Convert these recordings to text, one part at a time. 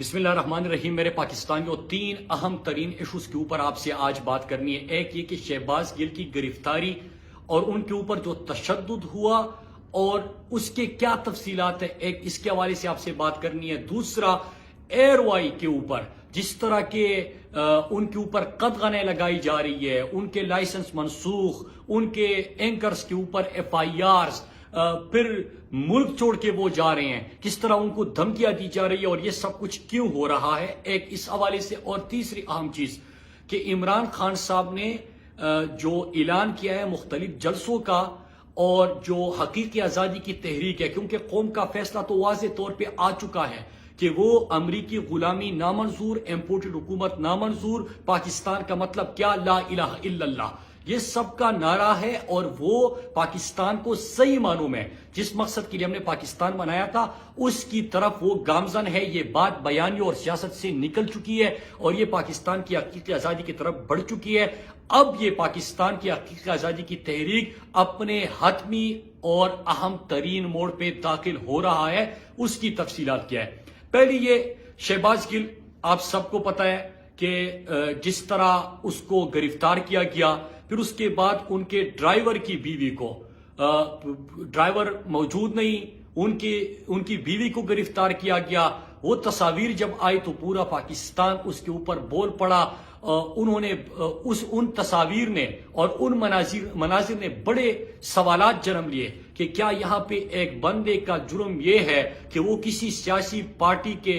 بسم اللہ الرحمن الرحیم. میرے پاکستانیوں، تین اہم ترین ایشوز کے اوپر آپ سے آج بات کرنی ہے. ایک یہ کہ شہباز گل کی گرفتاری اور ان کے اوپر جو تشدد ہوا اور اس کے کیا تفصیلات ہیں، ایک اس کے حوالے سے آپ سے بات کرنی ہے. دوسرا، ایئر وائی کے اوپر جس طرح کے ان کے اوپر قدغنیں لگائی جا رہی ہے، ان کے لائسنس منسوخ، ان کے اینکرز کے اوپر ایف آئی آرز، پھر ملک چھوڑ کے وہ جا رہے ہیں، کس طرح ان کو دھمکیاں دی جا رہی ہے اور یہ سب کچھ کیوں ہو رہا ہے، ایک اس حوالے سے. اور تیسری اہم چیز کہ عمران خان صاحب نے جو اعلان کیا ہے مختلف جلسوں کا اور جو حقیقی آزادی کی تحریک ہے، کیونکہ قوم کا فیصلہ تو واضح طور پہ آ چکا ہے کہ وہ امریکی غلامی نامنظور، امپورٹڈ حکومت نامنظور، پاکستان کا مطلب کیا، لا الہ الا اللہ، یہ سب کا نعرہ ہے. اور وہ پاکستان کو صحیح معنوں میں جس مقصد کے لیے ہم نے پاکستان بنایا تھا اس کی طرف وہ گامزن ہے. یہ بات بیانیوں اور سیاست سے نکل چکی ہے اور یہ پاکستان کی حقیقی آزادی کی طرف بڑھ چکی ہے. اب یہ پاکستان کی حقیقی آزادی کی تحریک اپنے حتمی اور اہم ترین موڑ پہ داخل ہو رہا ہے. اس کی تفصیلات کیا ہے؟ پہلی یہ شہباز گل، آپ سب کو پتہ ہے کہ جس طرح اس کو گرفتار کیا گیا، پھر اس کے بعد ان کے ڈرائیور کی بیوی کو، ڈرائیور موجود نہیں، ان کی بیوی کو گرفتار کیا گیا. وہ تصاویر جب آئی تو پورا پاکستان اس کے اوپر بول پڑا. انہوں نے ان تصاویر نے اور ان مناظر نے بڑے سوالات جنم لیے کہ کیا یہاں پہ ایک بندے کا جرم یہ ہے کہ وہ کسی سیاسی پارٹی کے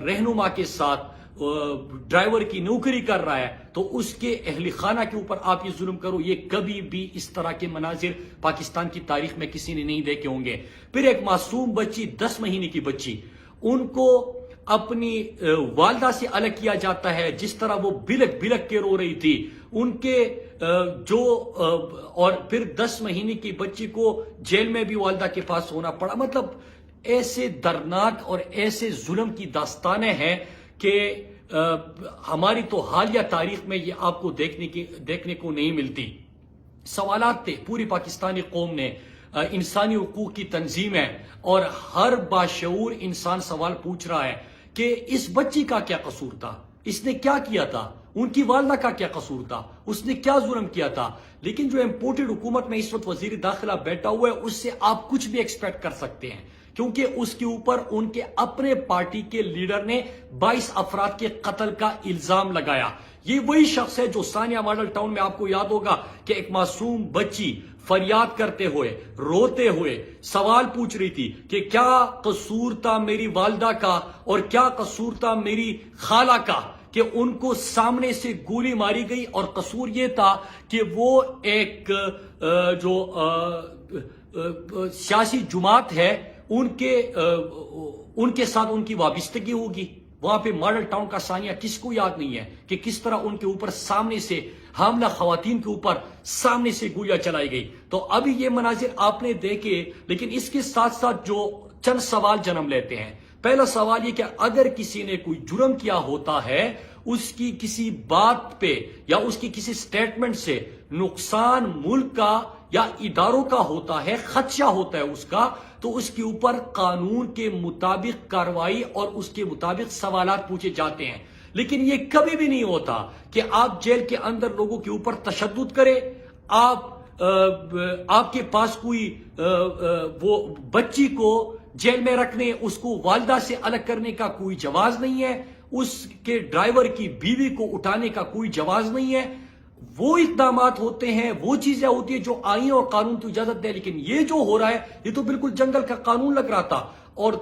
رہنما کے ساتھ ڈرائیور کی نوکری کر رہا ہے تو اس کے اہل خانہ کے اوپر آپ یہ ظلم کرو. یہ کبھی بھی اس طرح کے مناظر پاکستان کی تاریخ میں کسی نے نہیں دیکھے ہوں گے. پھر ایک معصوم بچی، 10 مہینے کی بچی، ان کو اپنی والدہ سے الگ کیا جاتا ہے، جس طرح وہ بلک بلک کے رو رہی تھی ان کے اور پھر 10 مہینے کی بچی کو جیل میں بھی والدہ کے پاس ہونا پڑا. مطلب ایسے دردناک اور ایسے ظلم کی داستانیں ہیں کہ ہماری تو حالیہ تاریخ میں یہ آپ کو دیکھنے کو نہیں ملتی. سوالات تھے پوری پاکستانی قوم نے، انسانی حقوق کی تنظیمیں، اور ہر باشعور انسان سوال پوچھ رہا ہے کہ اس بچی کا کیا قصور تھا، اس نے کیا کیا تھا، ان کی والدہ کا کیا قصور تھا، اس نے کیا ظلم کیا تھا. لیکن جو امپورٹڈ حکومت میں اس وقت وزیر داخلہ بیٹھا ہوا ہے اس سے آپ کچھ بھی ایکسپیکٹ کر سکتے ہیں، کیونکہ اس کے اوپر ان کے اپنے پارٹی کے لیڈر نے 22 افراد کے قتل کا الزام لگایا. یہ وہی شخص ہے جو ثانیہ ماڈل ٹاؤن میں آپ کو یاد ہوگا کہ ایک معصوم بچی فریاد کرتے ہوئے، روتے ہوئے سوال پوچھ رہی تھی کہ کیا قصور تھا میری والدہ کا اور کیا قصور تھا میری خالہ کا کہ ان کو سامنے سے گولی ماری گئی، اور قصور یہ تھا کہ وہ ایک جو سیاسی جماعت ہے ان کے ساتھ ان کی وابستگی ہوگی. وہاں پہ ماڈل ٹاؤن کا ثانیہ کس کو یاد نہیں ہے کہ کس طرح ان کے اوپر سامنے سے حاملہ خواتین کے اوپر سامنے سے گولیاں چلائی گئی. تو ابھی یہ مناظر آپ نے دیکھے، لیکن اس کے ساتھ ساتھ جو چند سوال جنم لیتے ہیں. پہلا سوال یہ کہ اگر کسی نے کوئی جرم کیا ہوتا ہے، اس کی کسی بات پہ یا اس کی کسی سٹیٹمنٹ سے نقصان ملک کا یا اداروں کا ہوتا ہے، خدشہ ہوتا ہے اس کا، تو اس کے اوپر قانون کے مطابق کارروائی اور اس کے مطابق سوالات پوچھے جاتے ہیں. لیکن یہ کبھی بھی نہیں ہوتا کہ آپ جیل کے اندر لوگوں کے اوپر تشدد کریں. آپ کے پاس کوئی وہ بچی کو جیل میں رکھنے، اس کو والدہ سے الگ کرنے کا کوئی جواز نہیں ہے، اس کے ڈرائیور کی بیوی کو اٹھانے کا کوئی جواز نہیں ہے. وہ اقدامات ہوتے ہیں، وہ چیزیں ہوتی ہیں جو آئین اور قانون تو اجازت دے. لیکن یہ جو ہو رہا ہے یہ تو بالکل جنگل کا قانون لگ رہا تھا. اور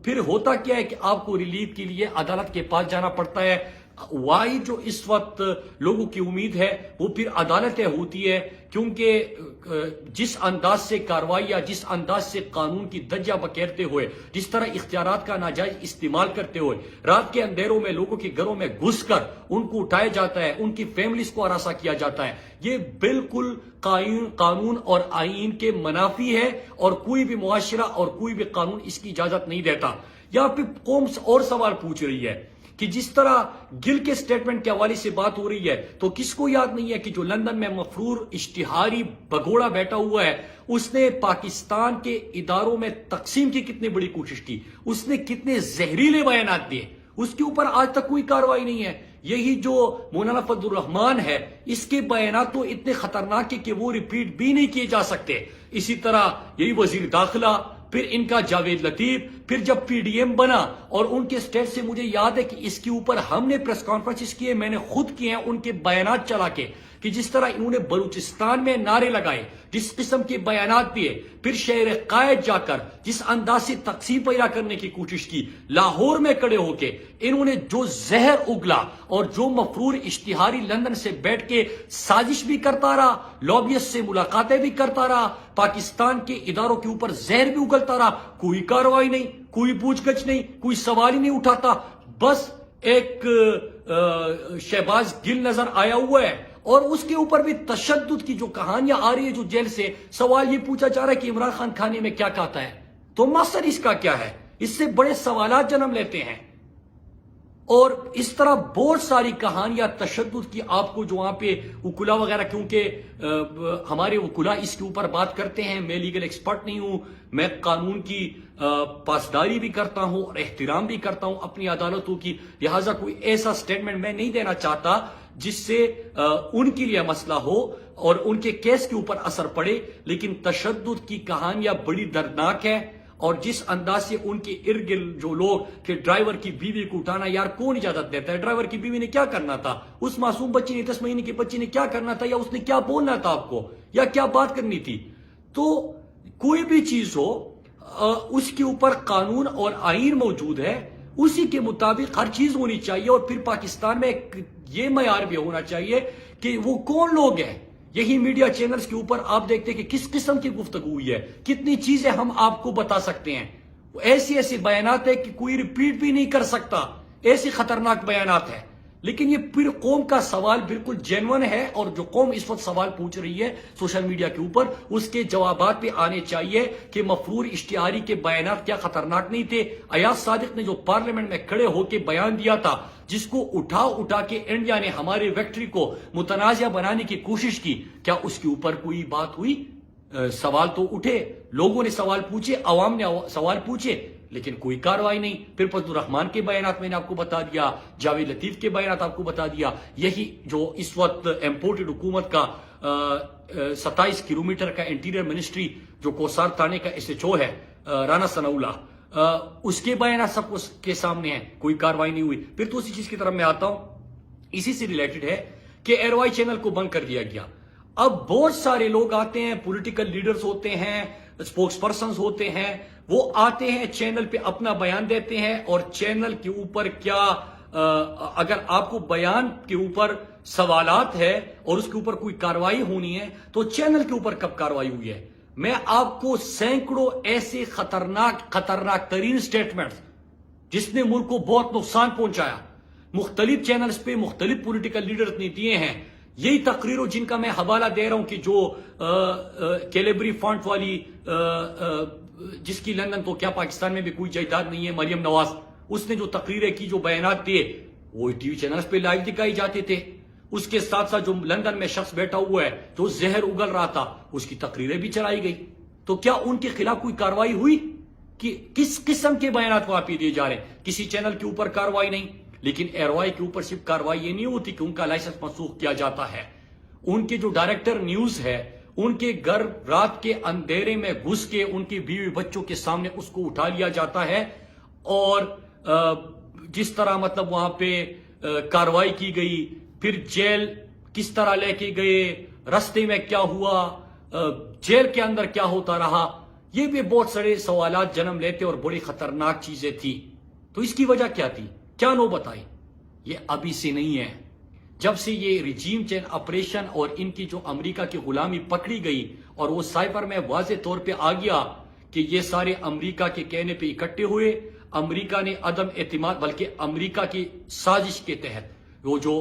پھر ہوتا کیا ہے کہ آپ کو ریلیف کے لیے عدالت کے پاس جانا پڑتا ہے. وائی جو اس وقت لوگوں کی امید ہے وہ پھر عدالتیں ہوتی ہے، کیونکہ جس انداز سے کارروائی یا جس انداز سے قانون کی درجہ بکیرتے ہوئے، جس طرح اختیارات کا ناجائز استعمال کرتے ہوئے رات کے اندھیروں میں لوگوں کے گھروں میں گھس کر ان کو اٹھایا جاتا ہے، ان کی فیملیز کو ہراساں کیا جاتا ہے، یہ بالکل قانون اور آئین کے منافی ہے اور کوئی بھی معاشرہ اور کوئی بھی قانون اس کی اجازت نہیں دیتا. یہاں پہ قوم اور سوال پوچھ رہی ہے کہ جس طرح گل کے سٹیٹمنٹ کے حوالے سے بات ہو رہی ہے تو کس کو یاد نہیں ہے کہ جو لندن میں مفرور اشتہاری بگوڑا بیٹھا ہوا ہے اس نے پاکستان کے اداروں میں تقسیم کی کتنی بڑی کوشش کی، اس نے کتنے زہریلے بیانات دیے، اس کے اوپر آج تک کوئی کارروائی نہیں ہے۔ یہی جو مولانا فضل الرحمان ہے اس کے بیانات تو اتنے خطرناک ہیں کہ وہ ریپیٹ بھی نہیں کیے جا سکتے۔ اسی طرح یہی وزیر داخلہ، پھر ان کا جاوید لطیف، پھر جب پی ڈی ایم بنا اور ان کے سٹیج سے مجھے یاد ہے کہ اس کے اوپر ہم نے پریس کانفرنس کیے، میں نے خود کیے ہیں ان کے بیانات چلا کے، کہ جس طرح انہوں نے بلوچستان میں نعرے لگائے، جس قسم کے بیانات دیے، پھر شہر قائد جا کر جس انداز سے تقسیم پیدا کرنے کی کوشش کی، لاہور میں کھڑے ہو کے انہوں نے جو زہر اگلا اور جو مفرور اشتہاری لندن سے بیٹھ کے سازش بھی کرتا رہا، لابیسٹ سے ملاقاتیں بھی کرتا رہا، پاکستان کے اداروں کے اوپر زہر بھی اگلتا رہا، کوئی کارروائی نہیں، کوئی پوچھ گچھ نہیں، کوئی سوال ہی نہیں اٹھاتا، بس ایک شہباز گل نظر آیا ہوا ہے اور اس کے اوپر بھی تشدد کی جو کہانیاں آ رہی ہے جو جیل سے، سوال یہ پوچھا جا رہا ہے کہ عمران خان کھانے میں کیا کھاتا ہے، تو مقصد اس کا کیا ہے؟ اس سے بڑے سوالات جنم لیتے ہیں۔ اور اس طرح بہت ساری کہانیاں تشدد کی آپ کو جو وہاں پہ وکلا وغیرہ، کیونکہ ہمارے وکلا اس کے اوپر بات کرتے ہیں، میں لیگل ایکسپرٹ نہیں ہوں، میں قانون کی پاسداری بھی کرتا ہوں اور احترام بھی کرتا ہوں اپنی عدالتوں کی، لہٰذا کوئی ایسا سٹیٹمنٹ میں نہیں دینا چاہتا جس سے ان کے لیے مسئلہ ہو اور ان کے کیس کے اوپر اثر پڑے، لیکن تشدد کی کہانیاں بڑی دردناک ہے۔ اور جس انداز سے ان کے ارد گرد جو لوگ کہ ڈرائیور کی بیوی کو اٹھانا، یار کون اجازت دیتا ہے؟ ڈرائیور کی بیوی نے کیا کرنا تھا؟ اس معصوم بچی نے، 10 مہینے کی بچی نے کیا کرنا تھا؟ یا اس نے کیا بولنا تھا آپ کو، یا کیا بات کرنی تھی؟ تو کوئی بھی چیز ہو اس کے اوپر قانون اور آئین موجود ہے، اسی کے مطابق ہر چیز ہونی چاہیے۔ اور پھر پاکستان میں یہ معیار بھی ہونا چاہیے کہ وہ کون لوگ ہیں۔ یہی میڈیا چینلز کے اوپر آپ دیکھتے ہیں کہ کس قسم کی گفتگو ہوئی ہے، کتنی چیزیں ہم آپ کو بتا سکتے ہیں، ایسی ایسی بیانات ہے کہ کوئی ریپیٹ بھی نہیں کر سکتا، ایسی خطرناک بیانات ہیں۔ لیکن یہ پھر قوم کا سوال بالکل جینون ہے، اور جو قوم اس وقت سوال پوچھ رہی ہے سوشل میڈیا کے اوپر، اس کے جوابات بھی آنے چاہیے کہ مفرور اشتہاری کے بیانات کیا خطرناک نہیں تھے؟ ایاز صادق نے جو پارلیمنٹ میں کھڑے ہو کے بیان دیا تھا، جس کو اٹھا کے انڈیا نے ہمارے وکٹری کو متنازع بنانے کی کوشش کی، کیا اس کے اوپر کوئی بات ہوئی؟ سوال تو اٹھے، لوگوں نے سوال پوچھے، عوام نے سوال پوچھے، لیکن کوئی کاروائی نہیں۔ پھر فضل الرحمان کے بیانات میں نے آپ کو بتا دیا، جاوید لطیف کے بیانات آپ کو بتا دیا، یہی جو اس وقت امپورٹڈ حکومت کا 27 کلومیٹر کا انٹیریئر منسٹری جو کوسار تھانے کا SHO ہے رانا ثناء اللہ، اس کے بیانات سب اس کے سامنے ہیں، کوئی کاروائی نہیں ہوئی۔ پھر تو اسی چیز کی طرف میں آتا ہوں، اسی سے ریلیٹڈ ہے کہ ایروائی چینل کو بند کر دیا گیا۔ اب بہت سارے لوگ آتے ہیں، پولیٹیکل لیڈرز ہوتے ہیں، اسپوکس پرسنز ہوتے ہیں، وہ آتے ہیں چینل پہ اپنا بیان دیتے ہیں، اور چینل کے اوپر کیا اگر آپ کو بیان کے اوپر سوالات ہے اور اس کے اوپر کوئی کاروائی ہونی ہے تو چینل کے اوپر کب کاروائی ہوئی ہے؟ میں آپ کو سینکڑوں ایسے خطرناک ترین سٹیٹمنٹس جس نے ملک کو بہت نقصان پہنچایا، مختلف چینلز پہ مختلف پولیٹیکل لیڈرز نے دیے ہیں۔ یہی تقریروں جن کا میں حوالہ دے رہا ہوں کہ جو کیلیبری فانٹ والی جس کی لندن تو کیا پاکستان میں بھی کوئی جائیداد نہیں ہے، مریم نواز، اس نے جو تقریریں کی، جو بیانات دیے، وہ ٹی وی چینلز پہ لائیو دکھائی جاتے تھے۔ اس کے ساتھ ساتھ جو لندن میں شخص بیٹھا ہوا ہے جو زہر اگل رہا تھا، اس کی تقریریں بھی چلائی گئی۔ تو کیا ان کے خلاف کوئی کاروائی ہوئی؟ کہ کس قسم کے بیانات وہاں پہ دیے جا رہے ہیں؟ کسی چینل کے اوپر کاروائی نہیں۔ لیکن ایروائی کے اوپر صرف کاروائی یہ نہیں ہوتی کہ ان کا لائسنس منسوخ کیا جاتا ہے، ان کے جو ڈائریکٹر نیوز ہے ان کے گھر رات کے اندھیرے میں گھس کے ان کی بیوی بچوں کے سامنے اس کو اٹھا لیا جاتا ہے، اور جس طرح مطلب وہاں پہ کاروائی کی گئی، پھر جیل کس طرح لے کے گئے، رستے میں کیا ہوا، جیل کے اندر کیا ہوتا رہا، یہ بھی بہت سارے سوالات جنم لیتے اور بڑی خطرناک چیزیں تھی۔ تو اس کی وجہ کیا تھی؟ کیا نو بتائی؟ یہ ابھی سے نہیں ہے، جب سے یہ ریجیم چین آپریشن اور ان کی جو امریکہ کی غلامی پکڑی گئی اور وہ سائبر میں واضح طور پہ آ گیا کہ یہ سارے امریکہ کے کہنے پہ اکٹھے ہوئے، امریکہ نے عدم اعتماد بلکہ امریکہ کی سازش کے تحت وہ جو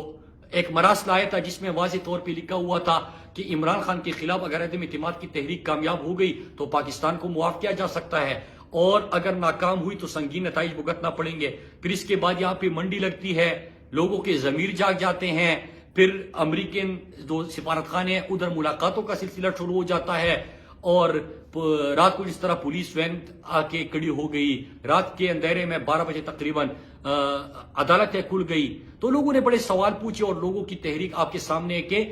ایک مراسل آیا تھا جس میں واضح طور پہ لکھا ہوا تھا کہ عمران خان کے خلاف اگر عدم اعتماد کی تحریک کامیاب ہو گئی تو پاکستان کو معاف کیا جا سکتا ہے، اور اگر ناکام ہوئی تو سنگین نتائج بھگتنا پڑیں گے. پھر اس کے بعد یہاں پہ منڈی لگتی ہے، لوگوں کے ضمیر جاگ جاتے ہیں. پھر امریکن جو سفارت خانے ہیں ادھر ملاقاتوں کا سلسلہ شروع ہو جاتا ہے. اور رات کو جس طرح پولیس وین آ کے کھڑی ہو گئی، رات کے اندھیرے میں 12 بجے تقریباً عدالتیں کھل گئی، تو لوگوں نے بڑے سوال پوچھے اور لوگوں کی تحریک آپ کے سامنے ہے کہ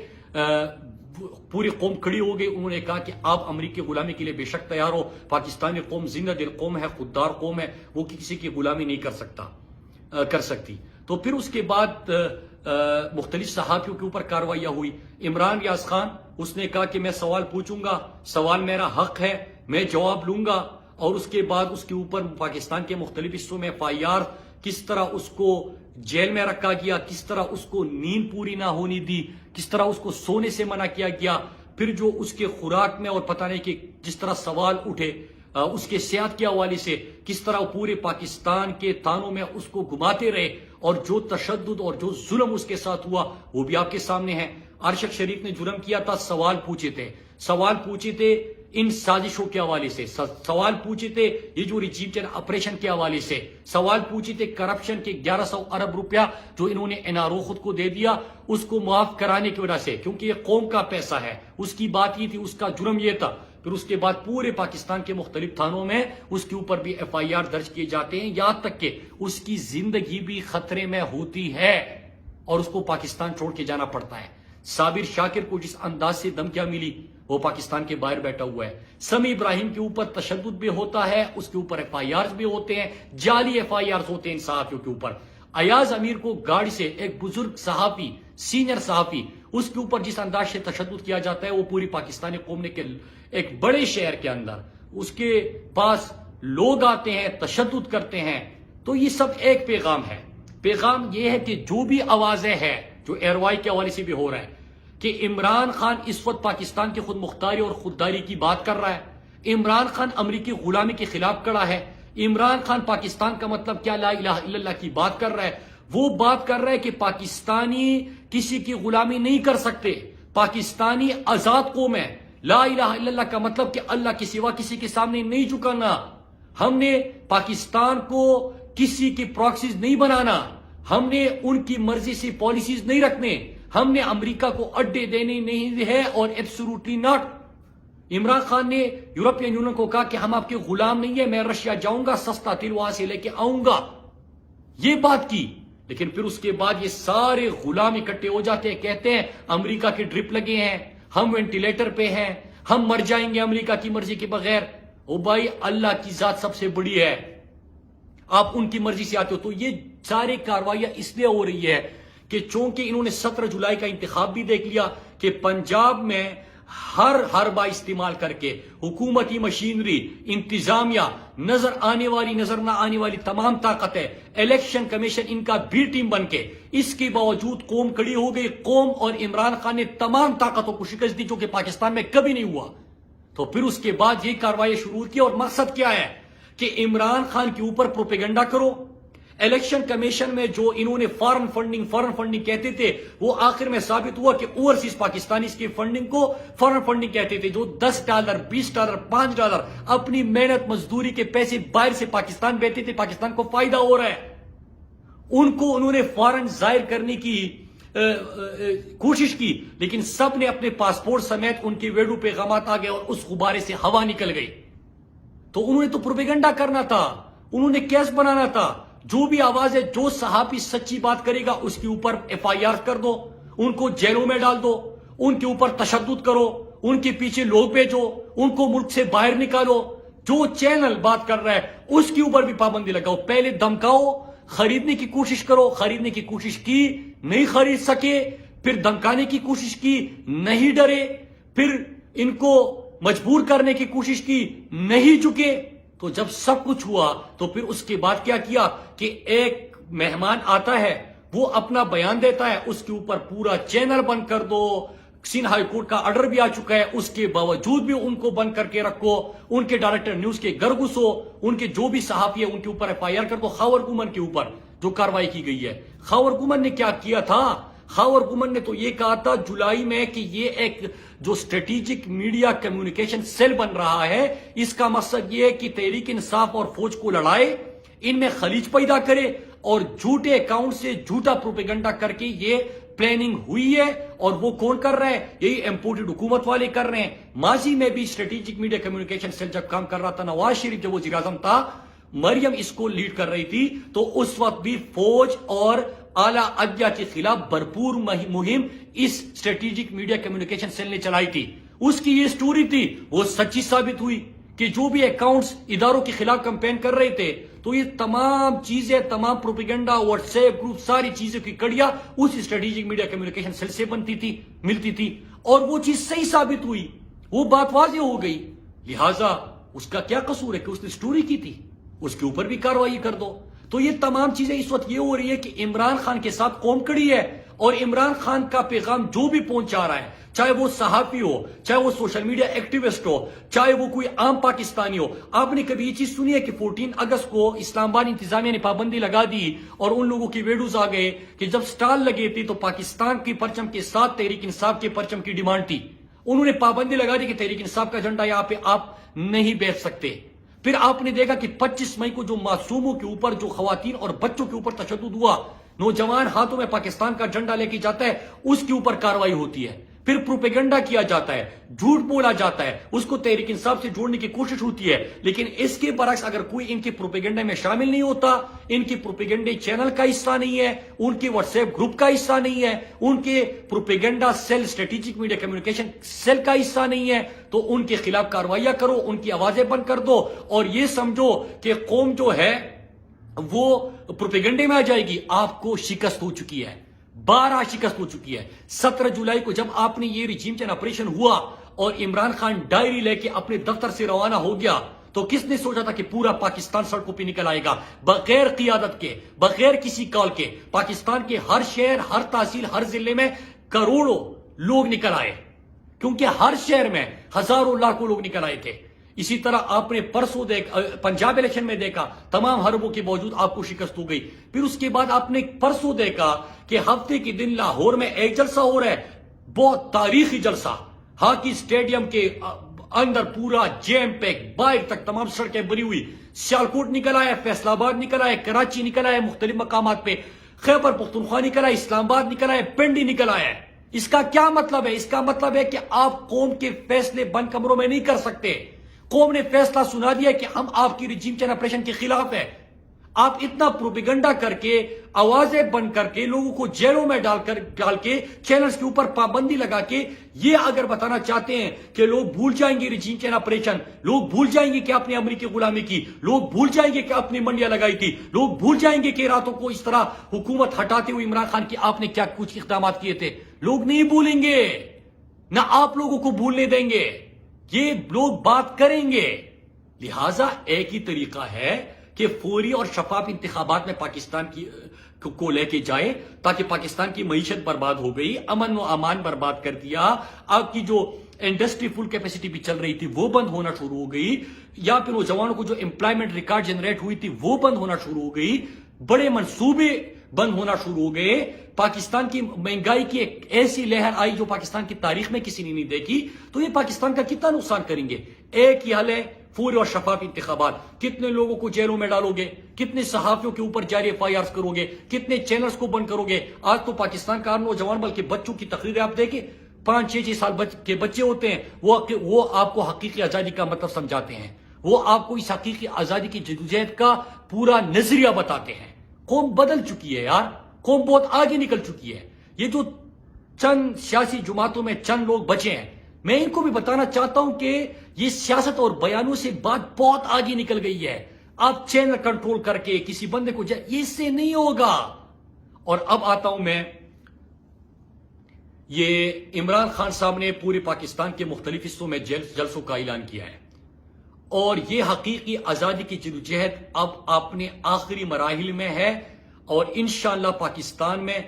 پوری قوم کھڑی ہو گئی. انہوں نے کہا کہ آپ امریکی غلامی کے لیے بے شک تیار ہو، پاکستانی قوم زندہ دل قوم ہے، خوددار قوم ہے، وہ کسی کی غلامی نہیں کر سکتی. تو پھر اس کے بعد مختلف صحافیوں کے اوپر کارروائیاں ہوئی. عمران ریاض خان اس نے کہا کہ میں سوال پوچھوں گا، سوال میرا حق ہے، میں جواب لوں گا. اور اس کے بعد اس کے اوپر پاکستان کے مختلف حصوں میں FIR کس طرح اس کو جیل میں رکھا گیا، کس طرح اس کو نیند پوری نہ ہونی دی، کس طرح اس کو سونے سے منع کیا گیا. پھر جو اس کے خوراک میں اور پتہ نہیں کہ جس طرح سوال اٹھے اس کے صحت کے حوالے سے، کس طرح پورے پاکستان کے تھانوں میں اس کو گھماتے رہے، اور جو تشدد اور جو ظلم اس کے ساتھ ہوا وہ بھی آپ کے سامنے ہے. ارشد شریف نے جرم کیا تھا، سوال پوچھے تھے ان سازشوں کے حوالے سے، سوال پوچھے تھے یہ جو ریجیم چینج آپریشن کے حوالے سے، سوال پوچھے تھے کرپشن کے 1100 ارب روپیہ جو انہوں نے NRO خود کو دے دیا اس کو معاف کرانے کی وجہ سے، کیونکہ یہ قوم کا پیسہ ہے. اس کی بات یہ تھی، اس کا جرم یہ تھا. پھر اس کے بعد پورے پاکستان کے مختلف تھانوں میں اس کے اوپر بھی FIR درج کیے جاتے ہیں، یہاں تک کہ اس کی زندگی بھی خطرے میں ہوتی ہے اور اس کو پاکستان چھوڑ کے جانا پڑتا ہے. صابر شاکر کو جس انداز سے دھمکیاں ملی وہ پاکستان کے باہر بیٹھا ہوا ہے. سمیع ابراہیم کے اوپر تشدد بھی ہوتا ہے، اس کے اوپر FIRs بھی ہوتے ہیں، جعلی FIRs ہوتے ہیں ان صحافیوں کے اوپر. ایاز امیر کو گاڑی سے ایک بزرگ صحافی، سینئر صحافی، اس کے اوپر جس انداز سے تشدد کیا جاتا ہے وہ پوری پاکستانی قوم نے ایک بڑے شہر کے اندر اس کے پاس لوگ آتے ہیں، تشدد کرتے ہیں. تو یہ سب ایک پیغام ہے. پیغام یہ ہے کہ جو بھی آوازیں ہیں جو ایئروائی کے حوالے سے بھی ہو رہا ہے کہ عمران خان اس وقت پاکستان کی خود مختاری اور خودداری کی بات کر رہا ہے، عمران خان امریکی غلامی کے خلاف کھڑا ہے، عمران خان پاکستان کا مطلب کیا لا الہ الا اللہ کی بات کر رہا ہے. وہ بات کر رہا ہے کہ پاکستانی کسی کی غلامی نہیں کر سکتے، پاکستانی آزاد قوم ہے. لا الہ الا اللہ کا مطلب کہ اللہ کے سوا کسی کے سامنے نہیں جھکانا. ہم نے پاکستان کو کسی کی پراکسیز نہیں بنانا، ہم نے ان کی مرضی سے پالیسیز نہیں رکھنے، ہم نے امریکہ کو اڈے دینے نہیں ہے اور ایبسولوٹلی ناٹ. عمران خان نے یورپین یونین کو کہا کہ ہم آپ کے غلام نہیں ہیں، میں رشیا جاؤں گا، سستا تیل وہاں سے لے کے آؤں گا، یہ بات کی. لیکن پھر اس کے بعد یہ سارے غلام اکٹھے ہو جاتے ہیں، کہتے ہیں امریکہ کے ڈرپ لگے ہیں، ہم وینٹیلیٹر پہ ہیں، ہم مر جائیں گے امریکہ کی مرضی کے بغیر. او بھائی اللہ کی ذات سب سے بڑی ہے، آپ ان کی مرضی سے آتے ہو. تو یہ سارے کاروائیاں اس لیے ہو رہی ہے کہ چونکہ انہوں نے 17 جولائی کا انتخاب بھی دیکھ لیا کہ پنجاب میں ہر حربہ استعمال کر کے حکومتی مشینری، انتظامیہ، نظر آنے والی نظر نہ آنے والی تمام طاقتیں، الیکشن کمیشن ان کا بی ٹیم بن کے، اس کے باوجود قوم کھڑی ہو گئی. قوم اور عمران خان نے تمام طاقتوں کو شکست دی جو کہ پاکستان میں کبھی نہیں ہوا. تو پھر اس کے بعد یہ کارروائی شروع کی اور مقصد کیا ہے کہ عمران خان کے اوپر پروپیگنڈا کرو. الیکشن کمیشن میں جو انہوں نے فارن فنڈنگ کہتے تھے وہ آخر میں ثابت ہوا کہ اوورسیز پاکستانی اس کی فنڈنگ کو فارن فنڈنگ کہتے تھے، جو $10 $20 $5 اپنی محنت مزدوری کے پیسے باہر سے پاکستان بھیجتے تھے، پاکستان کو فائدہ ہو رہا ہے. ان کو انہوں نے فارن ظاہر کرنے کی کوشش کی، لیکن سب نے اپنے پاسپورٹ سمیت ان کے ویڈیو پیغامات آ گئے اور اس غبارے سے ہوا نکل گئی. تو انہوں نے تو پروپیگنڈا کرنا تھا، انہوں نے کیس بنانا تھا. جو بھی آواز ہے، جو صحافی سچی بات کرے گا اس کے اوپر FIR کر دو، ان کو جیلوں میں ڈال دو، ان کے اوپر تشدد کرو، ان کے پیچھے لوگ بھیجو، ان کو ملک سے باہر نکالو. جو چینل بات کر رہا ہے اس کے اوپر بھی پابندی لگاؤ. پہلے دمکاؤ، خریدنے کی کوشش کرو، خریدنے کی کوشش کی، نہیں خرید سکے، پھر دمکانے کی کوشش کی، نہیں ڈرے، پھر ان کو مجبور کرنے کی کوشش کی، نہیں جھکے. تو جب سب کچھ ہوا تو پھر اس کے بعد کیا کہ ایک مہمان آتا ہے، وہ اپنا بیان دیتا ہے، اس کے اوپر پورا چینل بند کر دو. سندھ ہائی کورٹ کا آرڈر بھی آ چکا ہے، اس کے باوجود بھی ان کو بند کر کے رکھو، ان کے ڈائریکٹر نیوز کے گھر گھسو، ان کے جو بھی صحافی ہے ان کے اوپر FIR کر دو. خاور گومن کے اوپر جو کاروائی کی گئی ہے، خاور گومن نے کیا کیا تھا؟ خاور گمن نے تو یہ کہا تھا جولائی میں کہ یہ ایک جو اسٹریٹجک میڈیا کمیونیکیشن سیل بن رہا ہے، اس کا مقصد یہ ہے کہ تحریک انصاف اور فوج کو لڑائے، ان میں خلیج پیدا کرے اور جھوٹے اکاؤنٹ سے جھوٹا پروپیگنڈا کر کے یہ پلاننگ ہوئی ہے۔ اور وہ کون کر رہا ہے؟ یہی امپورٹڈ حکومت والے کر رہے ہیں۔ ماضی میں بھی اسٹریٹجک میڈیا کمیونیکیشن سیل جب کام کر رہا تھا، نواز شریف جب وزیر اعظم تھا، مریم اس کو لیڈ کر رہی تھی، تو اس وقت بھی فوج اور اعلیٰ عدلیہ کے خلاف بھرپور مہم اس اسٹریٹجک میڈیا کمیونیکیشن سیل نے چلائی تھی۔ اس کی یہ سٹوری تھی، وہ سچی ثابت ہوئی کہ جو بھی اکاؤنٹس اداروں کے خلاف کمپین کر رہے تھے، تو یہ تمام چیزیں، تمام پروپیگنڈا، واٹس ایپ گروپ، ساری چیزوں کی کڑیاں اس اسٹریٹجک میڈیا کمیونیکیشن سیل سے بنتی تھی، ملتی تھی، اور وہ چیز صحیح ثابت ہوئی، وہ بات واضح ہو گئی۔ لہٰذا اس کا کیا قصور ہے کہ اس نے سٹوری کی تھی؟ اس کے اوپر بھی کارروائی کر دو۔ تو یہ تمام چیزیں اس وقت یہ ہو رہی ہے کہ عمران خان کے ساتھ قوم کڑی ہے، اور عمران خان کا پیغام جو بھی پہنچا رہا ہے، چاہے وہ صحافی ہو، چاہے وہ سوشل میڈیا ایکٹیوسٹ ہو، چاہے وہ کوئی عام پاکستانی ہو۔ آپ نے کبھی یہ چیز سنی ہے کہ 14 اگست کو اسلام آباد انتظامیہ نے پابندی لگا دی اور ان لوگوں کی ویڈیوز آ گئے کہ جب سٹال لگے تھے تو پاکستان کی پرچم کے ساتھ تحریک انصاف کے پرچم کی ڈیمانڈ تھی، انہوں نے پابندی لگا دی کہ تحریک انصاف کا جھنڈا یہاں پہ آپ نہیں بیچ سکتے۔ پھر آپ نے دیکھا کہ 25 مئی کو جو معصوموں کے اوپر، جو خواتین اور بچوں کے اوپر تشدد ہوا، نوجوان ہاتھوں میں پاکستان کا جھنڈا لے کے جاتا ہے، اس کے اوپر کارروائی ہوتی ہے۔ پھر پروپیگنڈا کیا جاتا ہے، جھوٹ بولا جاتا ہے، اس کو تحریک انصاف سے جوڑنے کی کوشش ہوتی ہے، لیکن اس کے برعکس اگر کوئی ان کے پروپیگنڈے میں شامل نہیں ہوتا، ان کے پروپیگنڈے چینل کا حصہ نہیں ہے، ان کے واٹس ایپ گروپ کا حصہ نہیں ہے، ان کے propaganda cell, strategic media communication cell کا حصہ نہیں ہے، تو ان کے خلاف کاروائیاں کرو، ان کی آوازیں بند کر دو، اور یہ سمجھو کہ قوم جو ہے وہ پروپیگنڈے میں آ جائے گی۔ آپ کو شکست ہو چکی ہے، 12 شکست ہو چکی ہے۔ 17 جولائی کو جب آپ نے یہ ریجیم چینج آپریشن ہوا اور عمران خان ڈائری لے کے اپنے دفتر سے روانہ ہو گیا، تو کس نے سوچا تھا کہ پورا پاکستان سڑکوں پہ نکل آئے گا بغیر قیادت کے، بغیر کسی کال کے؟ پاکستان کے ہر شہر، ہر تحصیل، ہر ضلع میں کروڑوں لوگ نکل آئے، کیونکہ ہر شہر میں ہزاروں لاکھوں لوگ نکل آئے تھے۔ اسی طرح آپ نے پرسوں پنجاب الیکشن میں دیکھا، تمام حربوں کے باوجود آپ کو شکست ہو گئی۔ پھر اس کے بعد آپ نے پرسوں دیکھا کہ ہفتے کے دن لاہور میں ایک جلسہ ہو رہا ہے، بہت تاریخی جلسہ، ہاکی اسٹیڈیم کے اندر پورا جیم پیک، باہر تک تمام سڑکیں بری ہوئی، سیالکوٹ نکل آیا، فیصل آباد نکل آیا، کراچی نکل آیا، مختلف مقامات پہ خیبر پختونخوا نکل آیا، اسلام آباد نکل آیا، پنڈی نکل آیا۔ اس کا کیا مطلب ہے؟ اس کا مطلب ہے کہ آپ قوم کے فیصلے بند کمروں میں نہیں کر سکتے۔ قوم نے فیصلہ سنا دیا کہ ہم آپ کی ریجیم چینج آپریشن کے خلاف ہیں۔ آپ اتنا پروپیگنڈا کر کے، آوازیں بند کر کے، لوگوں کو جیلوں میں ڈال کے، چینلز کے اوپر پابندی لگا کے، یہ اگر بتانا چاہتے ہیں کہ لوگ بھول جائیں گے ریجیم چینج آپریشن، لوگ بھول جائیں گے کہ آپ نے امریکی غلامی کی، لوگ بھول جائیں گے کہ آپ نے منڈیاں لگائی تھی، لوگ بھول جائیں گے کہ راتوں کو اس طرح حکومت ہٹاتے ہوئے عمران خان کی آپ نے کیا کچھ اقدامات کیے تھے، لوگ نہیں بھولیں گے، نہ آپ لوگوں کو بھولنے دیں گے، یہ لوگ بات کریں گے۔ لہٰذا ایک ہی طریقہ ہے کہ فوری اور شفاف انتخابات میں پاکستان کو لے کے جائے، تاکہ پاکستان کی معیشت برباد ہو گئی، امن و امان برباد کر دیا، آپ کی جو انڈسٹری فل کیپیسٹی بھی چل رہی تھی وہ بند ہونا شروع ہو گئی، یا پھر نوجوانوں کو جو امپلائمنٹ ریکارڈ جنریٹ ہوئی تھی وہ بند ہونا شروع ہو گئی، بڑے منصوبے بند ہونا شروع ہو گئے، پاکستان کی مہنگائی کی ایک ایسی لہر آئی جو پاکستان کی تاریخ میں کسی نے نہیں دیکھی، تو یہ پاکستان کا کتنا نقصان کریں گے؟ ایک ہی حل ہے، فوری اور شفاف انتخابات۔ کتنے لوگوں کو جیلوں میں ڈالو گے؟ کتنے صحافیوں کے اوپر جاری FIRs کرو گے؟ کتنے چینلز کو بند کرو گے؟ آج تو پاکستان کا ہر نوجوان، بلکہ بچوں کی تقریریں آپ دیکھیں، 5-6 سال کے بچے ہوتے ہیں، وہ آپ کو حقیقی آزادی کا مطلب سمجھاتے ہیں، وہ آپ کو اس حقیقی آزادی کی جدوجہد کا پورا نظریہ بتاتے ہیں۔ قوم بدل چکی ہے یار، قوم بہت آگے نکل چکی ہے۔ یہ جو چند سیاسی جماعتوں میں چند لوگ بچے ہیں، میں ان کو بھی بتانا چاہتا ہوں کہ یہ سیاست اور بیانوں سے بات بہت آگے نکل گئی ہے۔ آپ چینل کنٹرول کر کے کسی بندے کو یہ اس سے نہیں ہوگا۔ اور اب آتا ہوں میں، یہ عمران خان صاحب نے پورے پاکستان کے مختلف حصوں میں جلسوں کا اعلان کیا ہے، اور یہ حقیقی آزادی کی جدوجہد اب اپنے آخری مراحل میں ہے، اور انشاءاللہ پاکستان میں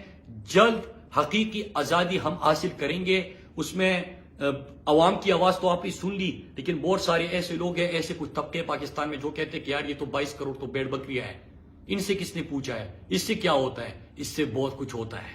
جلد حقیقی آزادی ہم حاصل کریں گے۔ اس میں عوام کی آواز تو آپ نے سن لی، لیکن بہت سارے ایسے لوگ ہیں، ایسے کچھ طبقے پاکستان میں جو کہتے ہیں کہ یار یہ تو 22 کروڑ تو بیڑ بکریاں ہے، ان سے کس نے پوچھا ہے، اس سے کیا ہوتا ہے؟ اس سے بہت کچھ ہوتا ہے۔